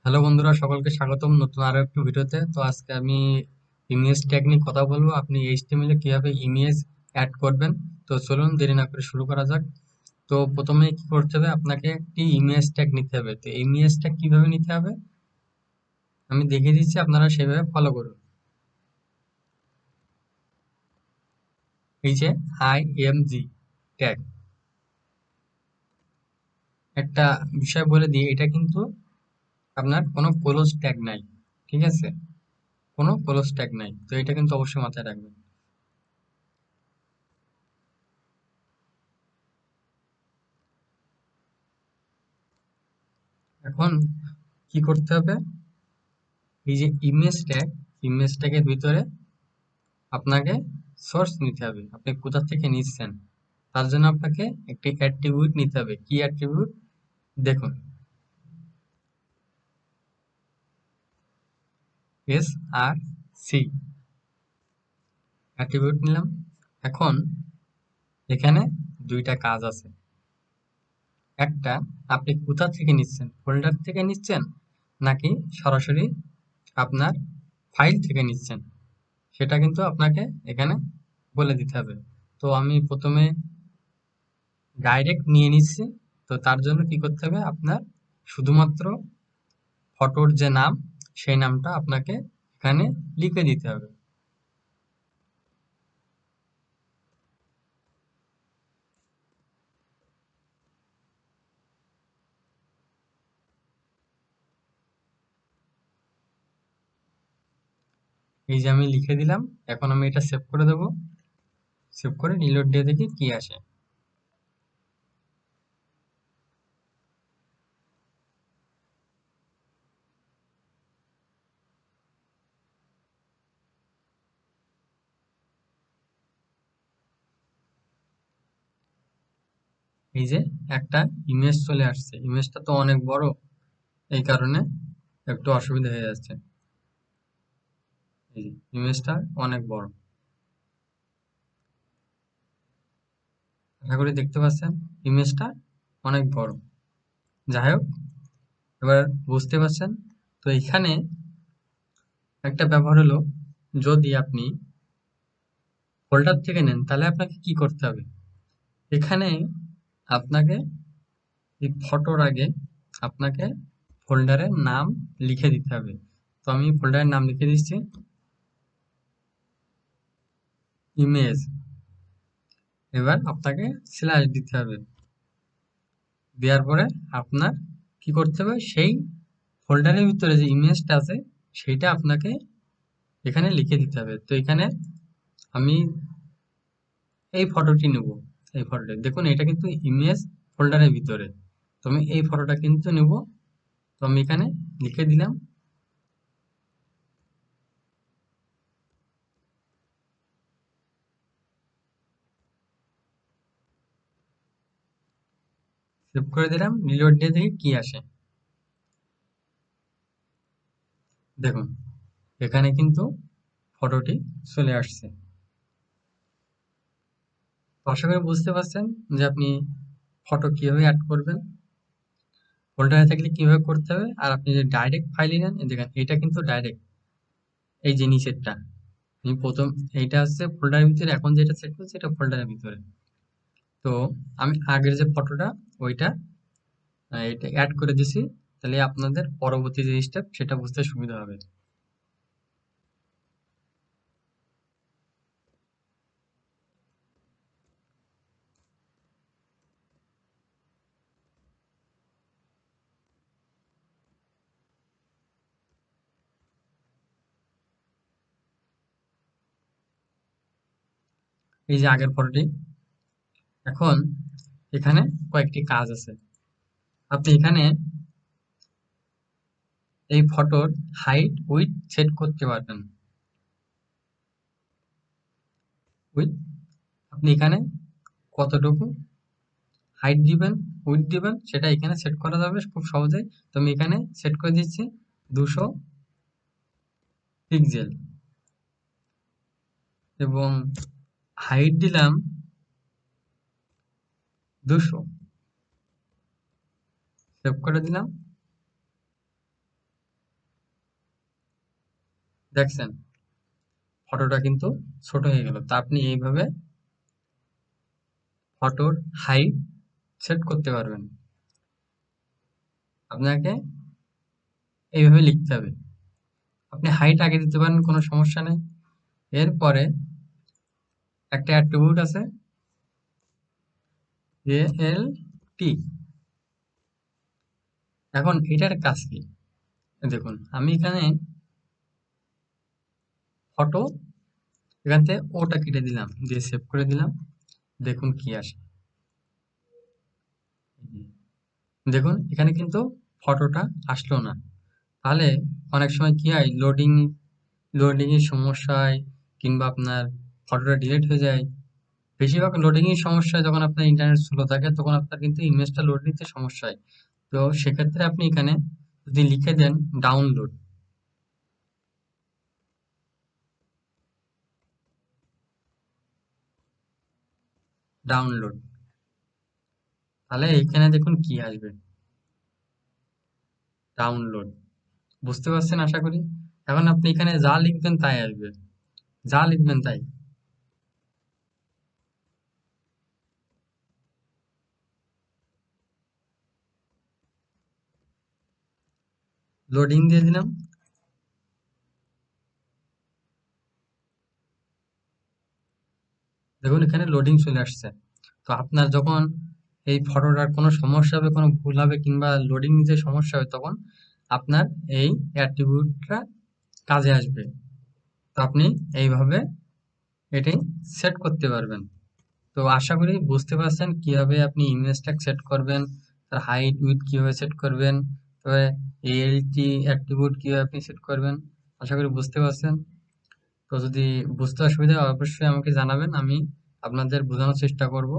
Hello বন্ধুরা, সকলকে স্বাগতম নতুন আরো একটি ভিডিওতে। তো আজকে আমি ইমেজ ট্যাগ নিয়ে কথা বলবো। আপনি এইচটিএমএল এ কিভাবে ইমেজ অ্যাড করবেন। তো চলুন দেরি না করে শুরু করা যাক। তো প্রথমে কি করতে হবে, আপনাকে একটি ইমেজ ট্যাগ নিতে হবে। তো ইমেজ ট্যাগ কিভাবে নিতে হবে আমি দেখিয়ে দিচ্ছি, আপনারা সেভাবে ফলো করুন। এই যে আইএমজি ট্যাগ, একটা বিষয় বলে দিই, এটা কিন্তু আপনার কোনো ক্লোজ ট্যাগ নাই, ঠিক আছে? কোনো ক্লোজ ট্যাগ নাই, তো এটা কিন্তু অবশ্যই মাথায় রাখবেন। এখন কি করতে হবে, এই যে ইমেজ ট্যাগের ভিতরে আপনাকে সোর্স নিতে হবে, আপনি কোথা থেকে নিচ্ছেন। তার জন্য আপনাকে একটি অ্যাট্রিবিউট নিতে হবে। কি অ্যাট্রিবিউট? দেখুন, SRC অ্যাট্রিবিউট নিলাম। এখন এখানে দুইটা কাজ আছে। একটা, আপনি কোথা থেকে নিচ্ছেন, ফোল্ডার থেকে নিচ্ছেন নাকি সরাসরি আপনার ফাইল থেকে নিচ্ছেন, সেটা কিন্তু আপনাকে এখানে বলে দিতে হবে। তো আমি প্রথমে ডাইরেক্ট নিয়ে নিচ্ছি। তো তার জন্য কি করতে হবে, আপনার শুধুমাত্র ফটোর যে নাম, সেই নামটা আপনাকে এখানে লিখে দিতে হবে। এই যে আমি লিখে দিলাম। এখন আমি এটা সেভ করে দেবো। সেভ করে রিলোড দিয়ে দেখি কি আসে। এই যে একটা ইমেজ চলে আসছে। ইমেজটা তো অনেক বড়, এই কারণে একটু অসুবিধা হয়ে যাচ্ছে। এই যে ইমেজটা অনেক বড়, আশা করি দেখতে পাচ্ছেন ইমেজটা অনেক বড়। যাই হোক, এবার বুঝতে পারছেন। তো এখানে একটা ব্যাপার হলো, যদি আপনি ফোল্ডার থেকে নেন তাহলে আপনাকে কি করতে হবে, এখানে আপনাকে এই ফটোর আগে আপনাকে ফোল্ডারের নাম লিখে দিতে হবে। তো আমি ফোল্ডারের নাম লিখে দিচ্ছি, ইমেজ। এবার আপনাকে স্ল্যাশ দিতে হবে। দেওয়ার পরে আপনার কি করতে হবে, সেই ফোল্ডারের ভিতরে যে ইমেজটা আছে সেইটা আপনাকে এখানে লিখে দিতে হবে। তো এখানে আমি এই ফটোটি নেব। এই ফটোটি দেখুন, এটা কিন্তু ইমেজ ফোল্ডারের ভিতরে। তো আমি এই ফটোটা কিন্তু নেব। তো আমি এখানে লিখে দিলাম। সেভ করে দিলাম, রিলোড দিয়ে দেখি কি আসে। দেখুন, এখানে কিন্তু ফটোটি চলে আসছে। তো আশা করি বুঝতে পারছেন যে আপনি ফটো কিভাবে অ্যাড করবেন, ফোল্ডারে থাকলে কিভাবে করতে হবে। আর আপনি যে ডাইরেক্ট ফাইলে নেন, এই দেখেন এটা কিন্তু ডাইরেক্ট, এই যে নিচেরটা আমি প্রথম, এইটা হচ্ছে ফোল্ডারের ভিতরে, এখন যেটা সেট করছি এটা ফোল্ডারের ভিতরে। তো আমি আগের যে ফটোটা, ওইটা এটা অ্যাড করে দিছি। তাহলে আপনাদের পরবর্তী যে স্টেপ সেটা বুঝতে সুবিধা হবে। এই যে আগের ফটোটি। এখন এখানে কয়েকটি কাজ আছে। আপনি এখানে এই ফটোর হাইট উইডথ সেট করতে পারবেন। উইথ, আপনি এখানে কতটুকু হাইট দিবেন, উইডথ দিবেন, সেটা এখানে সেট করা যাবে খুব সহজেই। তো আমি এখানে সেট করে দিচ্ছি 200 পিক্সেল, এবং হাইট দিলাম 200। সেভ করে দিলাম। দেখছেন ফটোটা কিন্তু ছোট হয়ে গেল। তা আপনি এইভাবে ফটোর হাইট সেট করতে পারবেন। আপনাকে এইভাবে লিখতে হবে। আপনি হাইট আগে দিতে পারেন, কোনো সমস্যা নেই। এরপরে একটা অ্যাট্রিবিউট আছে ALT। এখন এটার কাজ কি? দেখুন আমি এখানে ফটো, এখান থেকে ওটা কেটে দিলাম, দিয়ে সেভ করে দিলাম। দেখুন কি আসে। দেখুন এখানে কিন্তু ফটোটা আসলো না। তাহলে অনেক সময় কি হয়, লোডিং এর সমস্যা হয়, কিংবা আপনার ফটোটা ডিলিট হয়ে যায়। বেশিরভাগ লোডিং এর সমস্যা হয় যখন আপনার ইন্টারনেট স্লো থাকে, তখন আপনার কিন্তু ইমেজটা লোড নিতে সমস্যা হয়। তো সেক্ষেত্রে আপনি এখানে যদি লিখে দেন ডাউনলোড, ডাউনলোড, তাহলে এখানে দেখুন কি আসবে, ডাউনলোড। বুঝতে পারছেন আশা করি। এখন আপনি এখানে যা লিখবেন তাই আসবে, যা লিখবেন তাই। লোডিং দিয়ে দিলাম। দেখুন এখানে লোডিং চলে আসছে। তো আপনার যখন এই ফটোটার কোনো সমস্যা হবে, কোনো ভুল হবে, কিংবা লোডিং নিতে সমস্যা হবে, তখন আপনার এই অ্যাট্রিবিউটটা কাজে আসবে। তো আপনি এইভাবে এটাই সেট করতে পারবেন। তো আশা করি বুঝতে পারছেন কিভাবে আপনি ইমেজটা সেট করবেন, তার হাইট উইডথ কিভাবে সেট করবেন, তবে এএলটি অ্যাট্রিবিউট কিভাবে আপনি সেট করবেন। আশা করি বুঝতে পারছেন। তো যদি বুঝতে অসুবিধা হয় অবশ্যই আমাকে জানাবেন, আমি আপনাদের বোঝানোর চেষ্টা করব।